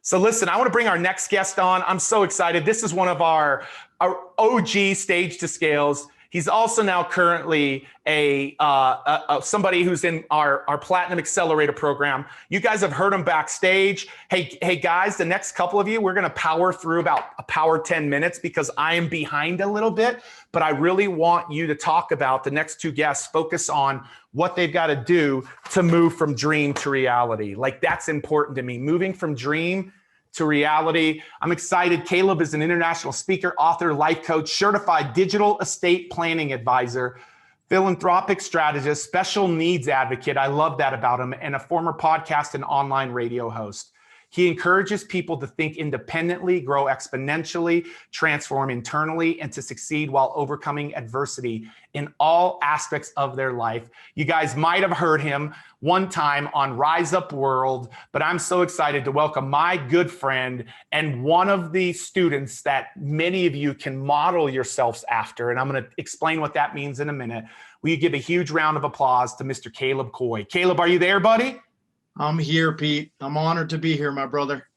So listen, I want to bring our next guest on. I'm so excited. This is one of our OG Stage to Scales. He's also now currently somebody who's in our Platinum Accelerator program. You guys have heard him backstage. Hey guys, the next couple of you, we're going to power through about a power 10 minutes because I am behind a little bit, but I really want you to talk about the next two guests, focus on what they've got to do to move from dream to reality. Like, that's important to me, moving from dream to reality. I'm excited. Caleb is an international speaker, author, life coach, certified digital estate planning advisor, philanthropic strategist, special needs advocate. I love that about him, and a former podcast and online radio host. He encourages people to think independently, grow exponentially, transform internally, and to succeed while overcoming adversity in all aspects of their life. You guys might have heard him one time on Rise Up World, but I'm so excited to welcome my good friend and one of the students that many of you can model yourselves after. And I'm going to explain what that means in a minute. Will you give a huge round of applause to Mr. Caleb Coy? Caleb, are you there, buddy? I'm here, Pete. I'm honored to be here, my brother.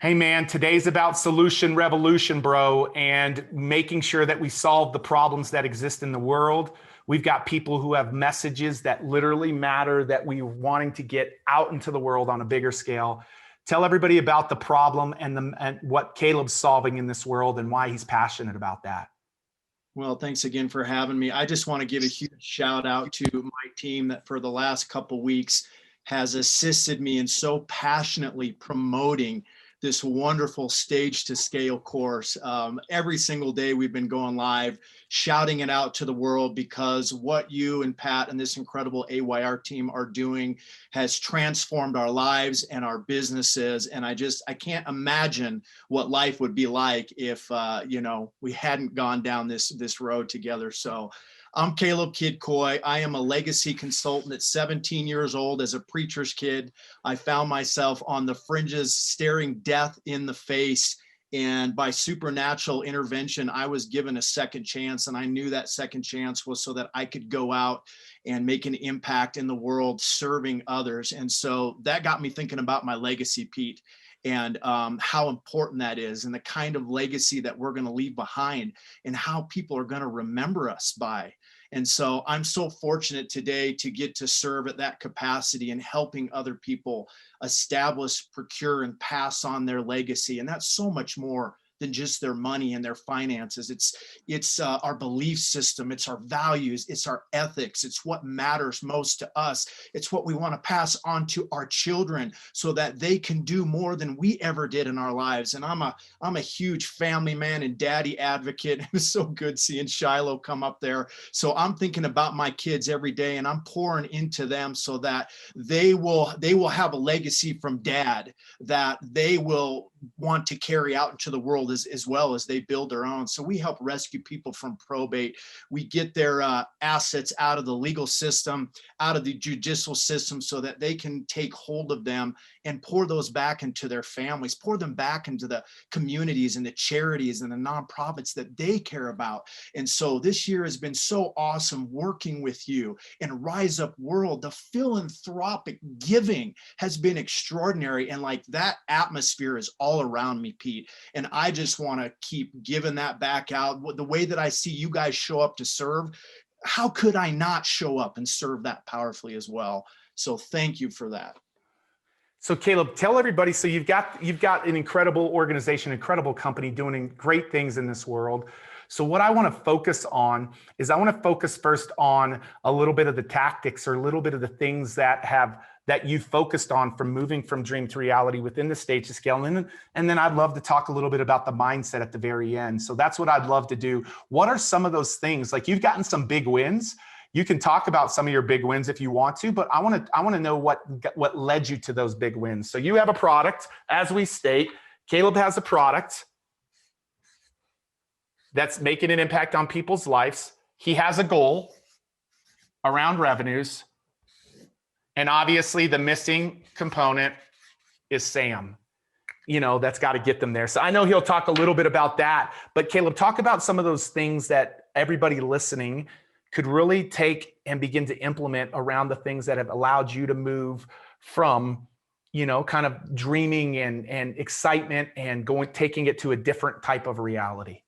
Hey man, today's about solution revolution, bro, and making sure that we solve the problems that exist in the world. We've got people who have messages that literally matter that we're wanting to get out into the world on a bigger scale. Tell everybody about the problem and what Caleb's solving in this world and why he's passionate about that. Well, thanks again for having me. I just want to give a huge shout out to my team that for the last couple weeks has assisted me in so passionately promoting this wonderful Stage to Scale course. Every single day we've been going live, shouting it out to the world, because what you and Pat and this incredible AYR team are doing has transformed our lives and our businesses. And I can't imagine what life would be like if we hadn't gone down this road together. So I'm Caleb Kid Coy. I am a legacy consultant at 17 years old. As a preacher's kid, I found myself on the fringes, staring death in the face. And by supernatural intervention, I was given a second chance. And I knew that second chance was so that I could go out and make an impact in the world, serving others. And so that got me thinking about my legacy, Pete, and how important that is, and the kind of legacy that we're going to leave behind, and how people are going to remember us by. And so I'm so fortunate today to get to serve at that capacity and helping other people establish, procure, and pass on their legacy. And that's so much more than just their money and their finances. It's our belief system, it's our values, it's our ethics, it's what matters most to us. It's what we want to pass on to our children so that they can do more than we ever did in our lives. And I'm a huge family man and daddy advocate. It was so good seeing Shiloh come up there. So I'm thinking about my kids every day, and I'm pouring into them so that they will have a legacy from dad that they will want to carry out into the world as well as they build their own. So we help rescue people from probate. We get their assets out of the legal system, out of the judicial system, so that they can take hold of them and pour those back into their families, pour them back into the communities and the charities and the nonprofits that they care about. And so this year has been so awesome working with you and Rise Up World. The philanthropic giving has been extraordinary. And like, that atmosphere is all around me, Pete. And I just want to keep giving that back out. The way that I see you guys show up to serve, how could I not show up and serve that powerfully as well? So thank you for that. So Caleb, tell everybody, so you've got an incredible organization, incredible company doing great things in this world. So what I want to focus on is I want to focus first on a little bit of the tactics or a little bit of the things that you focused on from moving from dream to reality within the Stage to Scale. And then I'd love to talk a little bit about the mindset at the very end. So that's what I'd love to do. What are some of those things? Like, you've gotten some big wins. You can talk about some of your big wins if you want to, but I want to know what led you to those big wins. So you have a product, as we state. Caleb has a product that's making an impact on people's lives. He has a goal around revenues. And obviously the missing component is Sam. That's got to get them there. So I know he'll talk a little bit about that, but Caleb, talk about some of those things that everybody listening could really take and begin to implement around the things that have allowed you to move from, kind of dreaming and excitement and taking it to a different type of reality.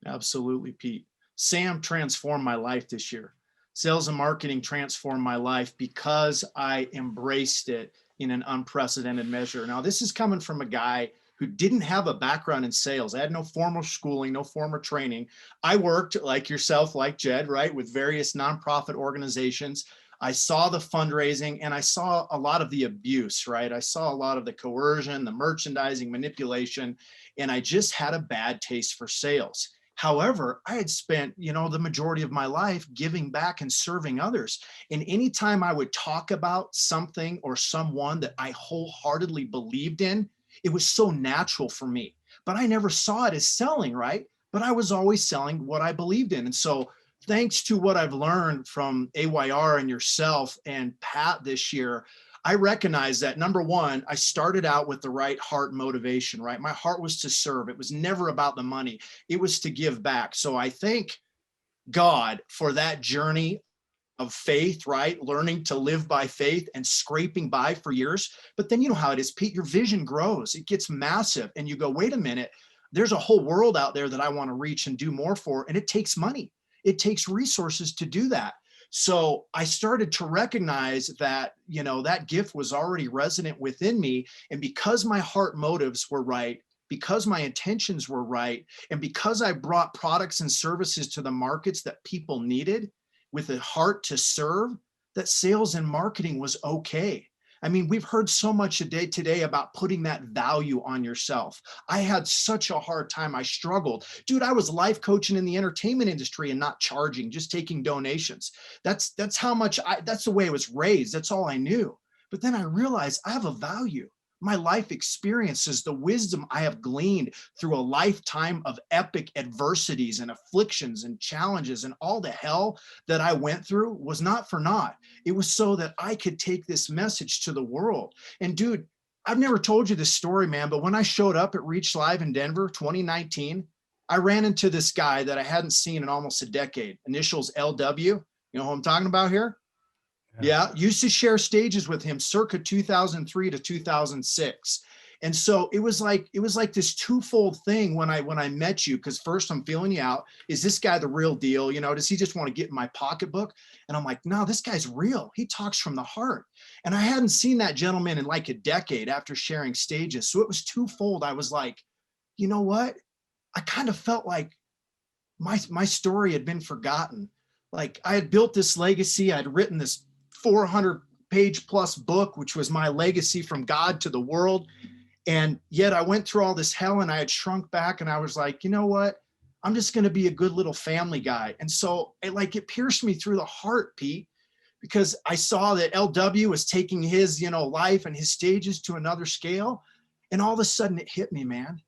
Absolutely, Pete. Sam transformed my life this year. Sales and marketing transformed my life because I embraced it in an unprecedented measure. Now, this is coming from a guy who didn't have a background in sales. I had no formal schooling, no formal training. I worked like yourself, like Jed, right, with various nonprofit organizations. I saw the fundraising and I saw a lot of the abuse, right? I saw a lot of the coercion, the merchandising, manipulation, and I just had a bad taste for sales. However, I had spent, the majority of my life giving back and serving others. And anytime I would talk about something or someone that I wholeheartedly believed in, it was so natural for me. But I never saw it as selling, right? But I was always selling what I believed in. And so, thanks to what I've learned from AYR and yourself and Pat this year, I recognize that number one, I started out with the right heart motivation, right? My heart was to serve. It was never about the money. It was to give back. So I thank God for that journey of faith, right? Learning to live by faith and scraping by for years. But then you know how it is, Pete, your vision grows, it gets massive. And you go, wait a minute, there's a whole world out there that I want to reach and do more for. And it takes money, it takes resources to do that. So I started to recognize that, that gift was already resident within me. And because my heart motives were right, because my intentions were right, and because I brought products and services to the markets that people needed with a heart to serve, that sales and marketing was okay. I mean, we've heard so much today about putting that value on yourself. I had such a hard time. I struggled. Dude, I was life coaching in the entertainment industry and not charging, just taking donations. That's how much that's the way I was raised. That's all I knew. But then I realized I have a value. My life experiences, the wisdom I have gleaned through a lifetime of epic adversities and afflictions and challenges and all the hell that I went through was not for naught. It was so that I could take this message to the world. And dude, I've never told you this story, man, but when I showed up at Reach Live in Denver, 2019, I ran into this guy that I hadn't seen in almost a decade. Initials LW. You know who I'm talking about here? Yeah, used to share stages with him circa 2003 to 2006. And so it was like this twofold thing when I met you, because first I'm feeling you out. Is this guy the real deal? Does he just want to get in my pocketbook? And I'm like, no, this guy's real. He talks from the heart. And I hadn't seen that gentleman in like a decade after sharing stages. So it was twofold. I was like, you know what? I kind of felt like my story had been forgotten. Like I had built this legacy. I'd written this 400-page plus book, which was my legacy from God to the world. And yet I went through all this hell and I had shrunk back and I was like, you know what? I'm just going to be a good little family guy. And so it pierced me through the heart, Pete, because I saw that LW was taking his, life and his stages to another scale. And all of a sudden it hit me, man,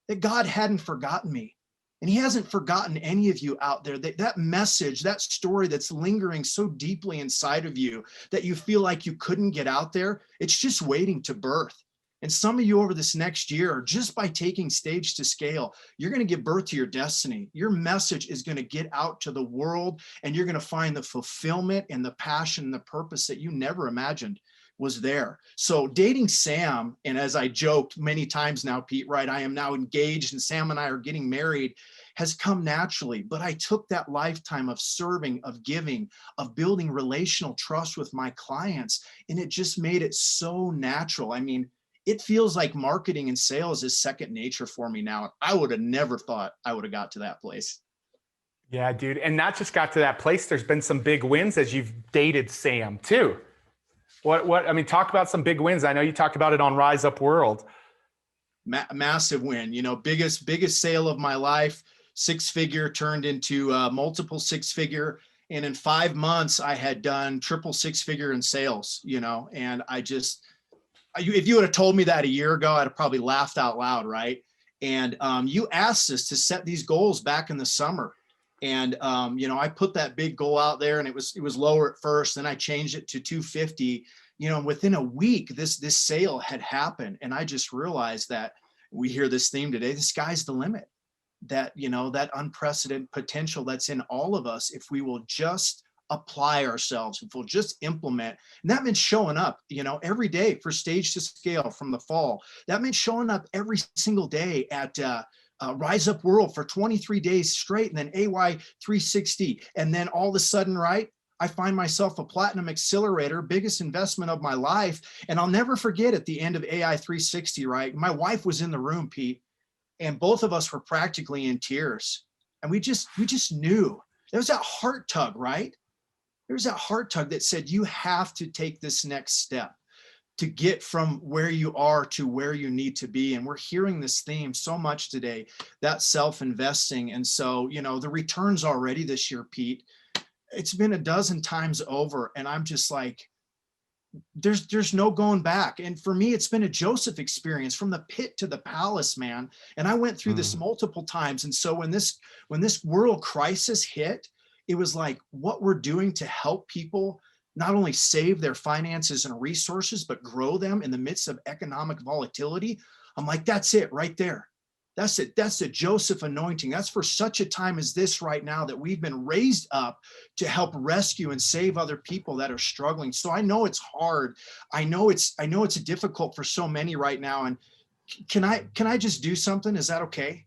that God hadn't forgotten me. And he hasn't forgotten any of you out there. That message, that story that's lingering so deeply inside of you that you feel like you couldn't get out there, it's just waiting to birth. And some of you over this next year, just by taking stage to scale, you're going to give birth to your destiny. Your message is going to get out to the world, and you're going to find the fulfillment and the passion and the purpose that you never imagined was there. So dating Sam, and as I joked many times now, Pete, right, I am now engaged and Sam and I are getting married, has come naturally. But I took that lifetime of serving, of giving, of building relational trust with my clients, and it just made it so natural. I mean, it feels like marketing and sales is second nature for me now. I would have never thought I would have got to that place. Yeah, dude. And not just got to that place, there's been some big wins as you've dated Sam too. I mean, talk about some big wins. I know you talked about it on Rise Up World. Massive win, biggest sale of my life, 6-figure turned into multiple 6-figure. And in 5 months, I had done triple 6-figure in sales, and if you would have told me that a year ago, I'd have probably laughed out loud, right? And you asked us to set these goals back in the summer. And, I put that big goal out there and it was lower at first. Then I changed it to 250, within a week, this sale had happened. And I just realized that we hear this theme today, the sky's the limit, that, that unprecedented potential that's in all of us. If we will just apply ourselves, if we'll just implement, and that meant showing up, every day for Stage to Scale from the fall. That meant showing up every single day at Rise Up World for 23 days straight, and then AY 360. And then all of a sudden, right, I find myself a platinum accelerator, biggest investment of my life. And I'll never forget at the end of AI 360, right? My wife was in the room, Pete, and both of us were practically in tears. And we just knew. There was that heart tug, right? There was that heart tug that said, you have to take this next step to get from where you are to where you need to be. And we're hearing this theme so much today, that self-investing. And so, the returns already this year, Pete, it's been a dozen times over. And I'm just like, there's no going back. And for me, it's been a Joseph experience, from the pit to the palace, man. And I went through this multiple times. And so when this world crisis hit, it was like, what we're doing to help people not only save their finances and resources, but grow them in the midst of economic volatility. I'm like, that's it right there. That's it. That's the Joseph anointing. That's for such a time as this right now, that we've been raised up to help rescue and save other people that are struggling. So I know it's hard. I know it's difficult for so many right now. And can I just do something? Is that okay?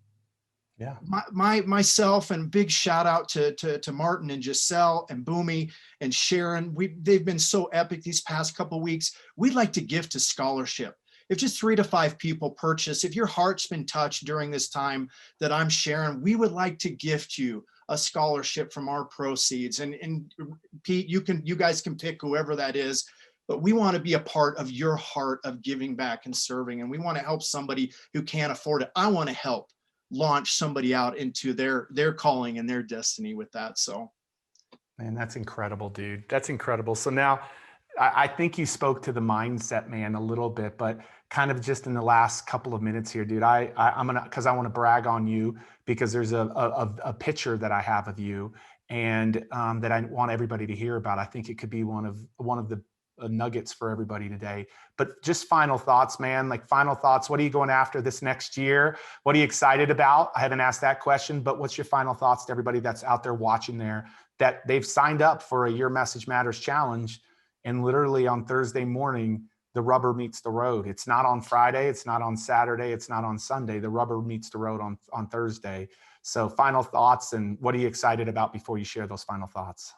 Yeah. Myself, and big shout out to Martin and Giselle and Boomy and Sharon. They've been so epic these past couple of weeks. We'd like to gift a scholarship. If just 3 to 5 people purchase, if your heart's been touched during this time that I'm sharing, we would like to gift you a scholarship from our proceeds. And Pete, you guys can pick whoever that is, but we want to be a part of your heart of giving back and serving. And we want to help somebody who can't afford it. I want to help launch somebody out into their calling and their destiny with that. So, man, that's incredible, dude. That's incredible. So now I think you spoke to the mindset, man, a little bit, but kind of just in the last couple of minutes here, dude, I'm gonna, because I want to brag on you, because there's a picture that I have of you, and that I want everybody to hear about. I think it could be one of the nuggets for everybody today. But just final thoughts, man. Like, final thoughts. What are you going after this next year? What are you excited about? I haven't asked that question, but what's your final thoughts to everybody that's out there watching there, that they've signed up for a Your Message Matters challenge, and literally on Thursday morning, the rubber meets the road. It's not on Friday. It's not on Saturday. It's not on Sunday. The rubber meets the road on Thursday. So final thoughts, and what are you excited about before you share those final thoughts?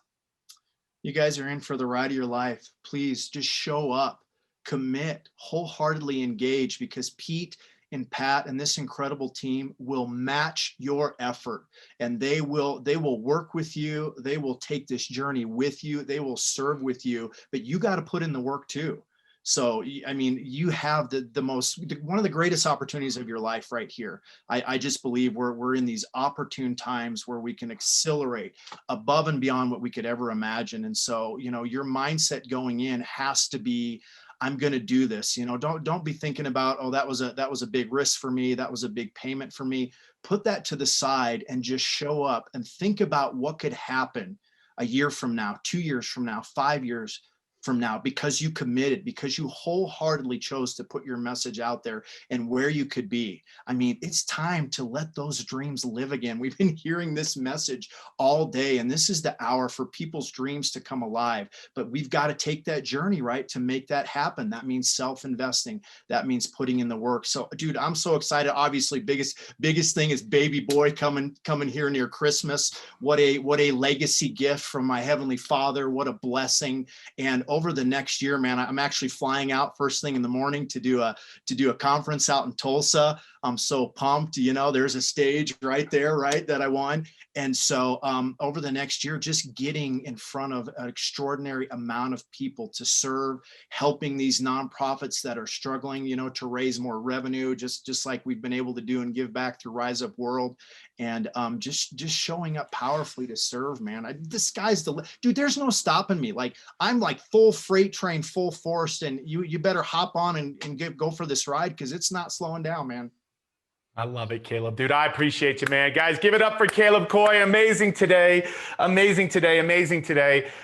You guys are in for the ride of your life. Please just show up, commit, wholeheartedly engage, because Pete and Pat and this incredible team will match your effort, and they will work with you. They will take this journey with you. They will serve with you, but you got to put in the work too. So, I mean, you have one of the greatest opportunities of your life right here. I just believe we're in these opportune times where we can accelerate above and beyond what we could ever imagine. And so, your mindset going in has to be, I'm going to do this. Don't be thinking about, oh, that was a big risk for me. That was a big payment for me. Put that to the side and just show up and think about what could happen a year from now, 2 years from now, 5 years from now, because you committed, because you wholeheartedly chose to put your message out there and where you could be. I mean, it's time to let those dreams live again. We've been hearing this message all day, and this is the hour for people's dreams to come alive. But we've got to take that journey, right, to make that happen. That means self-investing. That means putting in the work. So, dude, I'm so excited. Obviously, biggest thing is baby boy coming here near Christmas. What a legacy gift from my Heavenly Father. What a blessing. And over the next year, man, I'm actually flying out first thing in the morning to do a conference out in Tulsa. I'm so pumped. There's a stage right there, right, that I won. And so over the next year, just getting in front of an extraordinary amount of people to serve, helping these nonprofits that are struggling, to raise more revenue, just like we've been able to do and give back through Rise Up World. And just showing up powerfully to serve, man. The sky's the dude. There's no stopping me. Like, I'm like full freight train, full force, and you better hop on and go for this ride, because it's not slowing down, man. I love it, Caleb. Dude, I appreciate you, man. Guys, give it up for Caleb Coy. Amazing today. Amazing today. Amazing today.